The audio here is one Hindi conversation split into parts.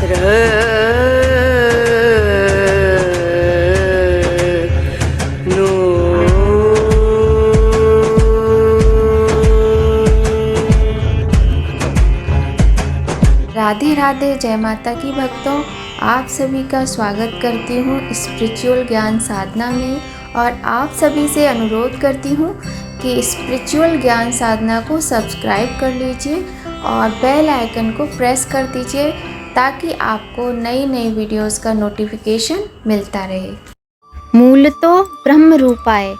राधे राधे, जय माता की भक्तों। आप सभी का स्वागत करती हूँ स्पिरिचुअल ज्ञान साधना में, और आप सभी से अनुरोध करती हूँ कि स्पिरिचुअल ज्ञान साधना को सब्सक्राइब कर लीजिए और बेल आइकन को प्रेस कर दीजिए ताकि आपको नई नई वीडियोस का नोटिफिकेशन मिलता रहे। मूलतो ब्रह्म रूपाय,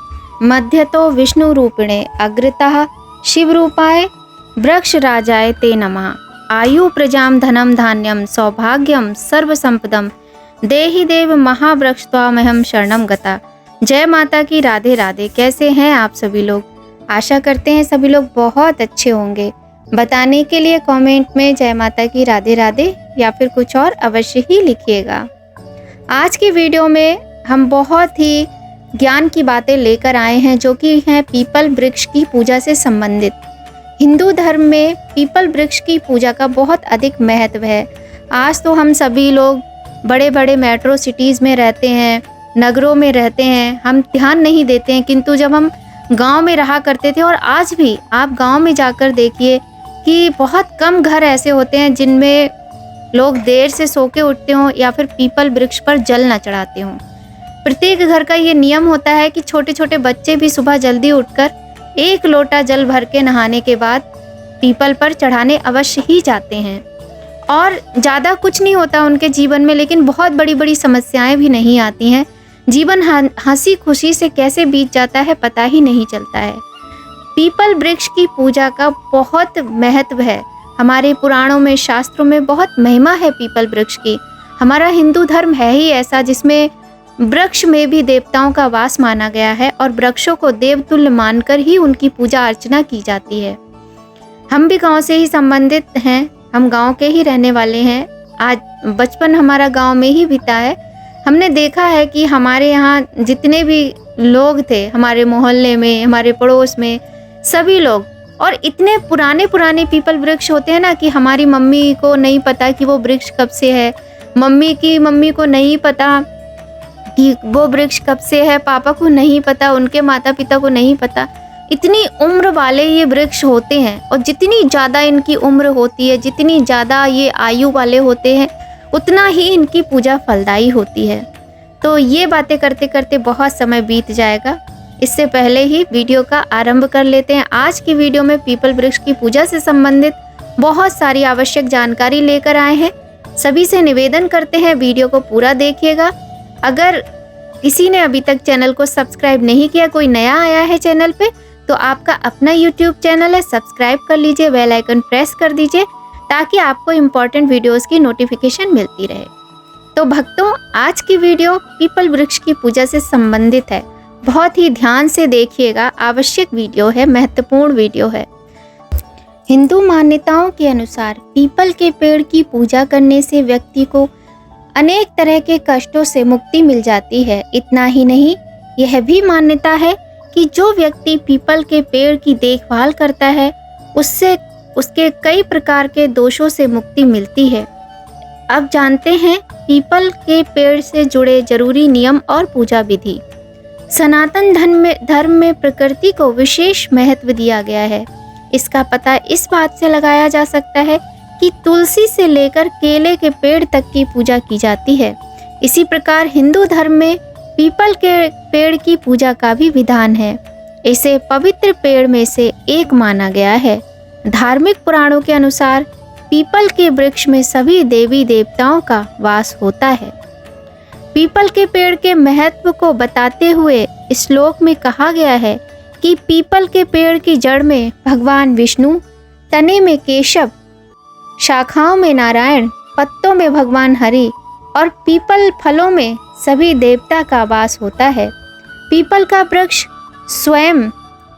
मध्यतो विष्णु रूपिणे, अग्रतः शिव रूपाय, वृक्ष राजाय ते नमः। आयु प्रजाम धनम धान्यम सौभाग्यम सर्व संपदम, देहि देव महावृक्ष त्वामहम शरणम गता। जय माता की। राधे राधे। कैसे हैं आप सभी लोग? आशा करते हैं सभी लोग बहुत अच्छे होंगे। बताने के लिए कमेंट में जय माता की, राधे राधे या फिर कुछ और अवश्य ही लिखिएगा। आज की वीडियो में हम बहुत ही ज्ञान की बातें लेकर आए हैं जो कि हैं पीपल वृक्ष की पूजा से संबंधित। हिंदू धर्म में पीपल वृक्ष की पूजा का बहुत अधिक महत्व है। आज तो हम सभी लोग बड़े बड़े मेट्रो सिटीज़ में रहते हैं, नगरों में रहते हैं, हम ध्यान नहीं देते हैं, किंतु जब हम गांव में रहा करते थे और आज भी आप गांव में जाकर देखिए कि बहुत कम घर ऐसे होते हैं जिनमें लोग देर से सो के उठते हों या फिर पीपल वृक्ष पर जल न चढ़ाते हों। प्रत्येक घर का ये नियम होता है कि छोटे छोटे बच्चे भी सुबह जल्दी उठकर 1 लोटा जल भर के नहाने के बाद पीपल पर चढ़ाने अवश्य ही जाते हैं। और ज़्यादा कुछ नहीं होता उनके जीवन में, लेकिन बहुत बड़ी बड़ी समस्याएं भी नहीं आती हैं। जीवन हंसी खुशी से कैसे बीत जाता है पता ही नहीं चलता है। पीपल वृक्ष की पूजा का बहुत महत्व है। हमारे पुराणों में, शास्त्रों में बहुत महिमा है पीपल वृक्ष की। हमारा हिंदू धर्म है ही ऐसा जिसमें वृक्ष में भी देवताओं का वास माना गया है और वृक्षों को देवतुल्य मानकर ही उनकी पूजा अर्चना की जाती है। हम भी गांव से ही संबंधित हैं, हम गांव के ही रहने वाले हैं। आज बचपन हमारा गांव में ही बीता है। हमने देखा है कि हमारे यहाँ जितने भी लोग थे, हमारे मोहल्ले में, हमारे पड़ोस में, सभी लोग, और इतने पुराने पुराने पीपल वृक्ष होते हैं ना कि हमारी मम्मी को नहीं पता कि वो वृक्ष कब से है, मम्मी की मम्मी को नहीं पता कि वो वृक्ष कब से है, पापा को नहीं पता, उनके माता पिता को नहीं पता। इतनी उम्र वाले ये वृक्ष होते हैं और जितनी ज़्यादा इनकी उम्र होती है, जितनी ज़्यादा ये आयु वाले होते हैं, उतना ही इनकी पूजा फलदायी होती है। तो ये बातें करते करते बहुत समय बीत जाएगा। इससे पहले ही वीडियो का आरंभ कर लेते हैं। आज की वीडियो में पीपल वृक्ष की पूजा से संबंधित बहुत सारी आवश्यक जानकारी लेकर आए हैं। सभी से निवेदन करते हैं वीडियो को पूरा देखिएगा। अगर किसी ने अभी तक चैनल को सब्सक्राइब नहीं किया, कोई नया आया है चैनल पे, तो आपका अपना YouTube चैनल है, सब्सक्राइब कर लीजिए, बेल आइकन प्रेस कर दीजिए ताकि आपको इम्पोर्टेंट वीडियोस की नोटिफिकेशन मिलती रहे। तो भक्तों, आज की वीडियो पीपल वृक्ष की पूजा से संबंधित है। बहुत ही ध्यान से देखिएगा, आवश्यक वीडियो है, महत्वपूर्ण वीडियो है। हिंदू मान्यताओं के अनुसार पीपल के पेड़ की पूजा करने से व्यक्ति को अनेक तरह के कष्टों से मुक्ति मिल जाती है। इतना ही नहीं, यह भी मान्यता है कि जो व्यक्ति पीपल के पेड़ की देखभाल करता है उससे उसके कई प्रकार के दोषों से मुक्ति मिलती है। अब जानते हैं पीपल के पेड़ से जुड़े जरूरी नियम और पूजा विधि। सनातन धर्म में प्रकृति को विशेष महत्व दिया गया है। इसका पता इस बात से लगाया जा सकता है कि तुलसी से लेकर केले के पेड़ तक की पूजा की जाती है। इसी प्रकार हिंदू धर्म में पीपल के पेड़ की पूजा का भी विधान है। इसे पवित्र पेड़ में से एक माना गया है। धार्मिक पुराणों के अनुसार पीपल के वृक्ष में सभी देवी देवताओं का वास होता है। पीपल के पेड़ के महत्व को बताते हुए श्लोक में कहा गया है कि पीपल के पेड़ की जड़ में भगवान विष्णु, तने में केशव, शाखाओं में नारायण, पत्तों में भगवान हरि और पीपल फलों में सभी देवता का वास होता है। पीपल का वृक्ष स्वयं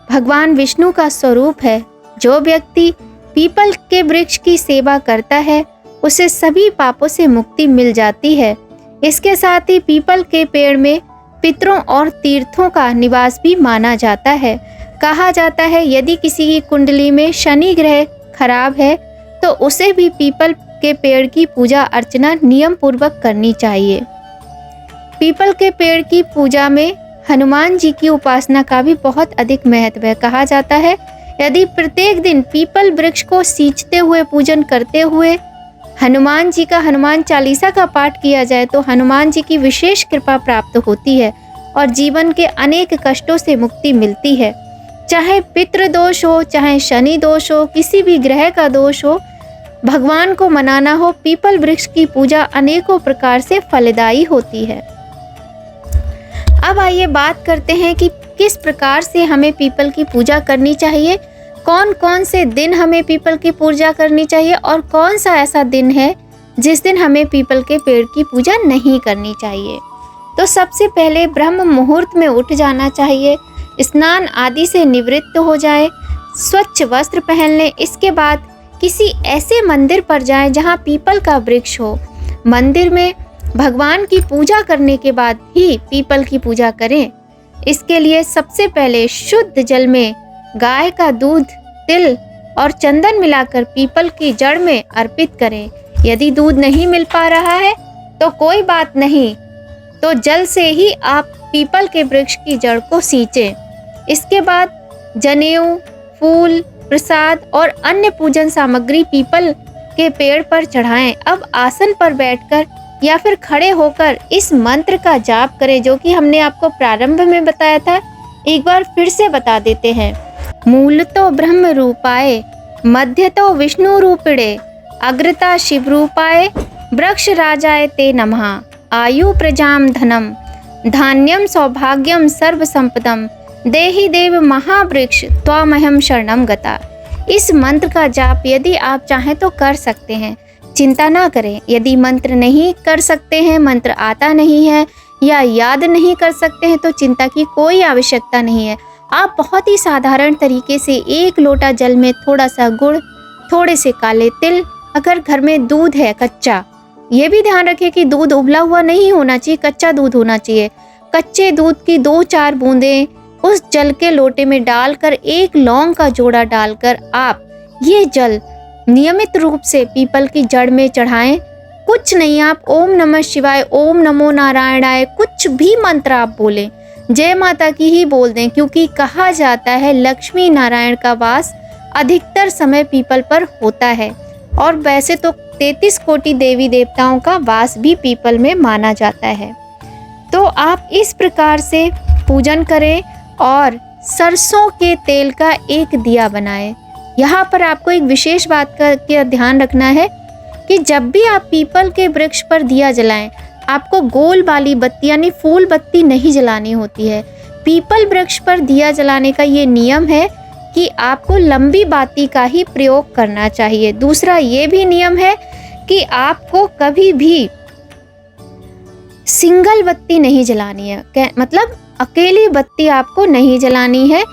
भगवान विष्णु का स्वरूप है। जो व्यक्ति पीपल के वृक्ष की सेवा करता है उसे सभी पापों से मुक्ति मिल जाती है। इसके साथ ही पीपल के पेड़ में पितरों और तीर्थों का निवास भी माना जाता है। कहा जाता है यदि किसी की कुंडली में शनि ग्रह खराब है तो उसे भी पीपल के पेड़ की पूजा अर्चना नियम पूर्वक करनी चाहिए। पीपल के पेड़ की पूजा में हनुमान जी की उपासना का भी बहुत अधिक महत्व है। कहा जाता है यदि प्रत्येक दिन पीपल वृक्ष को सींचते हुए पूजन करते हुए हनुमान जी का हनुमान चालीसा का पाठ किया जाए तो हनुमान जी की विशेष कृपा प्राप्त होती है और जीवन के अनेक कष्टों से मुक्ति मिलती है। चाहे पितृदोष हो, चाहे शनि दोष हो, किसी भी ग्रह का दोष हो, भगवान को मनाना हो, पीपल वृक्ष की पूजा अनेकों प्रकार से फलदायी होती है। अब आइए बात करते हैं कि किस प्रकार से हमें पीपल की पूजा करनी चाहिए, कौन कौन से दिन हमें पीपल की पूजा करनी चाहिए और कौन सा ऐसा दिन है जिस दिन हमें पीपल के पेड़ की पूजा नहीं करनी चाहिए। तो सबसे पहले ब्रह्म मुहूर्त में उठ जाना चाहिए, स्नान आदि से निवृत्त हो जाए, स्वच्छ वस्त्र पहन लें। इसके बाद किसी ऐसे मंदिर पर जाएं जहां पीपल का वृक्ष हो। मंदिर में भगवान की पूजा करने के बाद ही पीपल की पूजा करें। इसके लिए सबसे पहले शुद्ध जल में गाय का दूध, तिल और चंदन मिलाकर पीपल की जड़ में अर्पित करें। यदि दूध नहीं मिल पा रहा है तो कोई बात नहीं, तो जल से ही आप पीपल के वृक्ष की जड़ को सींचें। इसके बाद जनेऊ, फूल, प्रसाद और अन्य पूजन सामग्री पीपल के पेड़ पर चढ़ाएं। अब आसन पर बैठकर या फिर खड़े होकर इस मंत्र का जाप करें जो कि हमने आपको प्रारंभ में बताया था। एक बार फिर से बता देते हैं। मूलतो ब्रह्म रूपाय, मध्यतो विष्णु रूपिणे, अग्रता शिव रूपाय, वृक्ष राजाय ते नमः। आयु प्रजाम धनम, धान्यम सौभाग्यम सर्व संपदम, देहि देव महावृक्ष त्वामहम शरणम गता। इस मंत्र का जाप यदि आप चाहें तो कर सकते हैं, चिंता ना करें। यदि मंत्र नहीं कर सकते हैं, मंत्र आता नहीं है या याद नहीं कर सकते हैं तो चिंता की कोई आवश्यकता नहीं है। आप बहुत ही साधारण तरीके से 1 लोटा जल में थोड़ा सा गुड़, थोड़े से काले तिल, अगर घर में दूध है कच्चा, ये भी ध्यान रखें कि दूध उबला हुआ नहीं होना चाहिए, कच्चा दूध होना चाहिए। कच्चे दूध की 2-4 बूंदें उस जल के लोटे में डालकर 1 लौंग का जोड़ा डालकर आप ये जल नियमित रूप से पीपल की जड़ में चढ़ाएं। कुछ नहीं, आप ओम नमः शिवाय, ओम नमो नारायणाय, कुछ भी मंत्र आप बोलें, जय माता की ही बोल दें, क्योंकि कहा जाता है लक्ष्मी नारायण का वास अधिकतर समय पीपल पर होता है और वैसे तो 33 कोटि देवी देवताओं का वास भी पीपल में माना जाता है। तो आप इस प्रकार से पूजन करें और सरसों के तेल का एक दिया बनाएं। यहाँ पर आपको एक विशेष बात का ध्यान रखना है कि जब भी आप पीपल के वृक्ष पर दिया जलाएं, आपको गोल वाली बत्ती यानी फूल बत्ती नहीं जलानी होती है। पीपल वृक्ष पर दिया जलाने का ये नियम है कि आपको लंबी बाती का ही प्रयोग करना चाहिए। दूसरा ये भी नियम है कि आपको कभी भी सिंगल बत्ती नहीं जलानी है, मतलब अकेली बत्ती आपको नहीं जलानी है।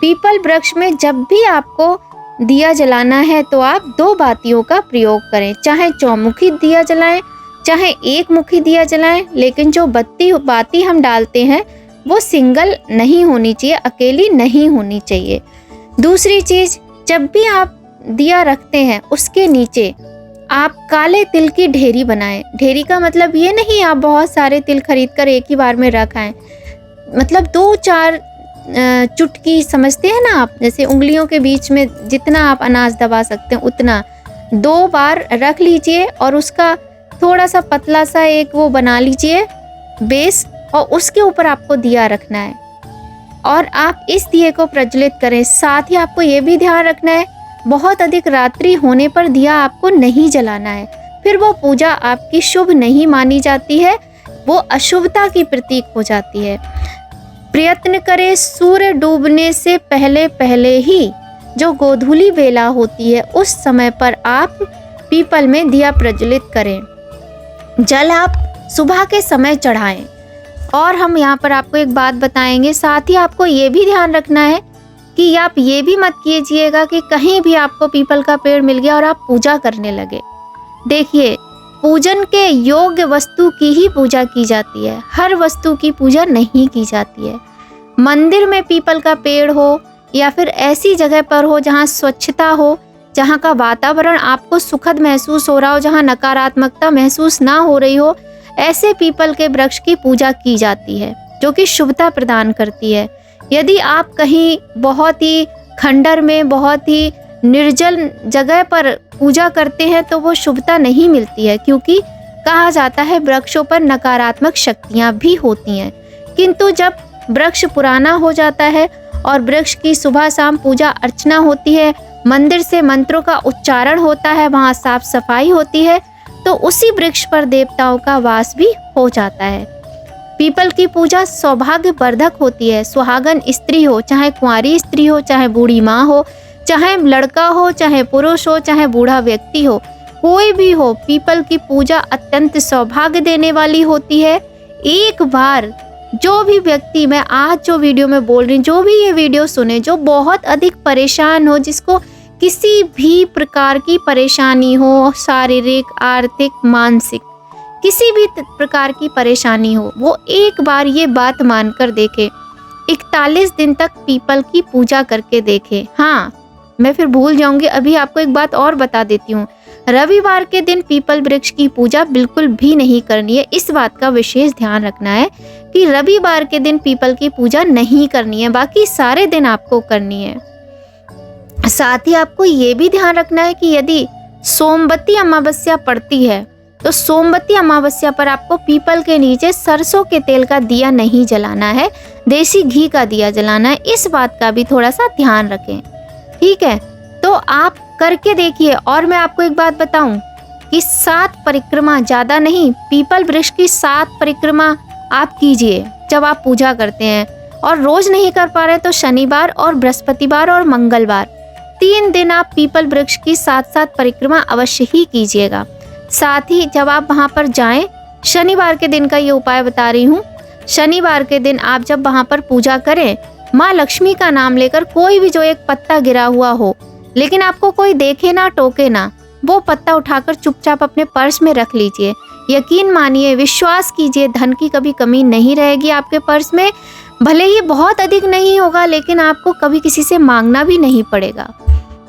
पीपल वृक्ष में जब भी आपको दिया जलाना है तो आप 2 बातियों का प्रयोग करें, चाहे चौमुखी दिया जलाएं, चाहे एक मुखी दिया जलाएं, लेकिन जो बाती हम डालते हैं वो सिंगल नहीं होनी चाहिए, अकेली नहीं होनी चाहिए। दूसरी चीज, जब भी आप दिया रखते हैं उसके नीचे आप काले तिल की ढेरी बनाएं। ढेरी का मतलब ये नहीं आप बहुत सारे तिल खरीद कर एक ही बार में रख आएं, मतलब 2-4 चुटकी समझते हैं ना आप, जैसे उंगलियों के बीच में जितना आप अनाज दबा सकते हैं उतना 2 बार रख लीजिए और उसका थोड़ा सा पतला सा एक वो बना लीजिए बेस, और उसके ऊपर आपको दिया रखना है और आप इस दिए को प्रज्वलित करें। साथ ही आपको ये भी ध्यान रखना है बहुत अधिक रात्रि होने पर दिया आपको नहीं जलाना है, फिर वो पूजा आपकी शुभ नहीं मानी जाती है, वो अशुभता की प्रतीक हो जाती है। प्रयत्न करें सूर्य डूबने से पहले पहले ही जो गोधूली बेला होती है उस समय पर आप पीपल में दिया प्रज्वलित करें। जल आप सुबह के समय चढ़ाएं। और हम यहाँ पर आपको एक बात बताएंगे, साथ ही आपको ये भी ध्यान रखना है कि आप ये भी मत कीजिएगा कि कहीं भी आपको पीपल का पेड़ मिल गया और आप पूजा करने लगे। देखिए, पूजन के योग्य वस्तु की ही पूजा की जाती है, हर वस्तु की पूजा नहीं की जाती है। मंदिर में पीपल का पेड़ हो या फिर ऐसी जगह पर हो जहाँ स्वच्छता हो जहाँ का वातावरण आपको सुखद महसूस हो रहा हो, जहाँ नकारात्मकता महसूस ना हो रही हो, ऐसे पीपल के वृक्ष की पूजा की जाती है, जो कि शुभता प्रदान करती है। यदि आप कहीं बहुत ही खंडर में, बहुत ही निर्जल जगह पर पूजा करते हैं तो वो शुभता नहीं मिलती है, क्योंकि कहा जाता है वृक्षों पर नकारात्मक शक्तियाँ भी होती हैं। किंतु जब वृक्ष पुराना हो जाता है और वृक्ष की सुबह शाम पूजा अर्चना होती है, मंदिर से मंत्रों का उच्चारण होता है, वहाँ साफ सफाई होती है, तो उसी वृक्ष पर देवताओं का वास भी हो जाता है। पीपल की पूजा सौभाग्य वर्धक होती है। सुहागन स्त्री हो, चाहे कुंवारी स्त्री हो, चाहे बूढ़ी माँ हो, चाहे लड़का हो, चाहे पुरुष हो, चाहे बूढ़ा व्यक्ति हो, कोई भी हो, पीपल की पूजा अत्यंत सौभाग्य देने वाली होती है। एक बार जो भी व्यक्ति, मैं आज जो वीडियो में बोल रही हूँ, जो भी ये वीडियो सुने, जो बहुत अधिक परेशान हो, जिसको किसी भी प्रकार की परेशानी हो, शारीरिक, आर्थिक, मानसिक, किसी भी प्रकार की परेशानी हो, वो एक बार ये बात मानकर देखे, 41 दिन तक पीपल की पूजा करके देखे। हाँ, मैं फिर भूल जाऊंगी, अभी आपको एक बात और बता देती हूँ। रविवार के दिन पीपल वृक्ष की पूजा बिल्कुल भी नहीं करनी है। इस बात का विशेष ध्यान रखना है कि रविवार के दिन पीपल की पूजा नहीं करनी है, बाकी सारे दिन आपको करनी है। साथ ही आपको ये भी ध्यान रखना है कि यदि सोमवती अमावस्या पड़ती है तो सोमवती अमावस्या पर आपको पीपल के नीचे सरसों के तेल का दिया नहीं जलाना है, देसी घी का दिया जलाना है। इस बात का भी थोड़ा सा ध्यान रखें, ठीक है? तो आप करके देखिए। और मैं आपको एक बात बताऊं कि 7 परिक्रमा, ज़्यादा नहीं, पीपल वृक्ष की 7 परिक्रमा आप कीजिए जब आप पूजा करते हैं। और रोज नहीं कर पा रहे तो शनिवार और बृहस्पतिवार और मंगलवार, 3 दिन आप पीपल वृक्ष की 7 परिक्रमा अवश्य ही कीजिएगा। साथ ही जब आप वहाँ पर जाएं, शनिवार के दिन का ये उपाय बता रही हूँ, शनिवार के दिन आप जब वहाँ पर पूजा करें, माँ लक्ष्मी का नाम लेकर कोई भी जो एक पत्ता गिरा हुआ हो, लेकिन आपको कोई देखे ना, टोके ना, वो पत्ता उठाकर चुपचाप अपने पर्स में रख लीजिए। यकीन मानिए, विश्वास कीजिए, धन की कभी कमी नहीं रहेगी आपके पर्स में। भले ही बहुत अधिक नहीं होगा, लेकिन आपको कभी किसी से मांगना भी नहीं पड़ेगा।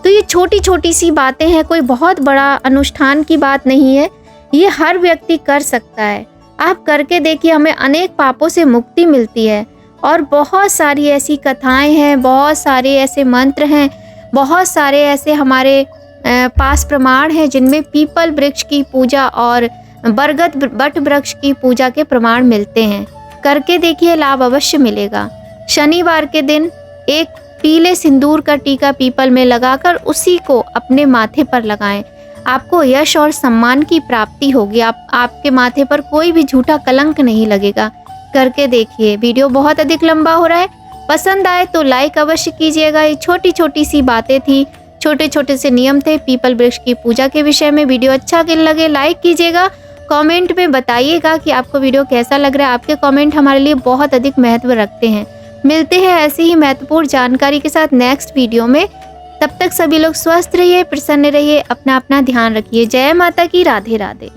तो ये छोटी छोटी सी बातें हैं, कोई बहुत बड़ा अनुष्ठान की बात नहीं है, ये हर व्यक्ति कर सकता है। आप करके देखिए, हमें अनेक पापों से मुक्ति मिलती है। और बहुत सारी ऐसी कथाएं हैं, बहुत सारे ऐसे मंत्र हैं, बहुत सारे ऐसे हमारे पास प्रमाण हैं जिनमें पीपल वृक्ष की पूजा और बरगद बट वृक्ष की पूजा के प्रमाण मिलते हैं। करके देखिए, लाभ अवश्य मिलेगा। शनिवार के दिन एक पीले सिंदूर का टीका पीपल में लगाकर उसी को अपने माथे पर लगाएं। आपको यश और सम्मान की प्राप्ति होगी। आपके माथे पर कोई भी झूठा कलंक नहीं लगेगा। करके देखिए। वीडियो बहुत अधिक लंबा हो रहा है, पसंद आए तो लाइक अवश्य कीजिएगा। ये छोटी छोटी सी बातें थी, छोटे छोटे से नियम थे पीपल वृक्ष की पूजा के विषय में। वीडियो अच्छा लगे लाइक कीजिएगा, कमेंट में बताइएगा कि आपको वीडियो कैसा लग रहा है। आपके कमेंट हमारे लिए बहुत अधिक महत्व रखते हैं। मिलते हैं ऐसी ही महत्वपूर्ण जानकारी के साथ नेक्स्ट वीडियो में। तब तक सभी लोग स्वस्थ रहिए, प्रसन्न रहिए, अपना ध्यान रखिए। जय माता की, राधे राधे।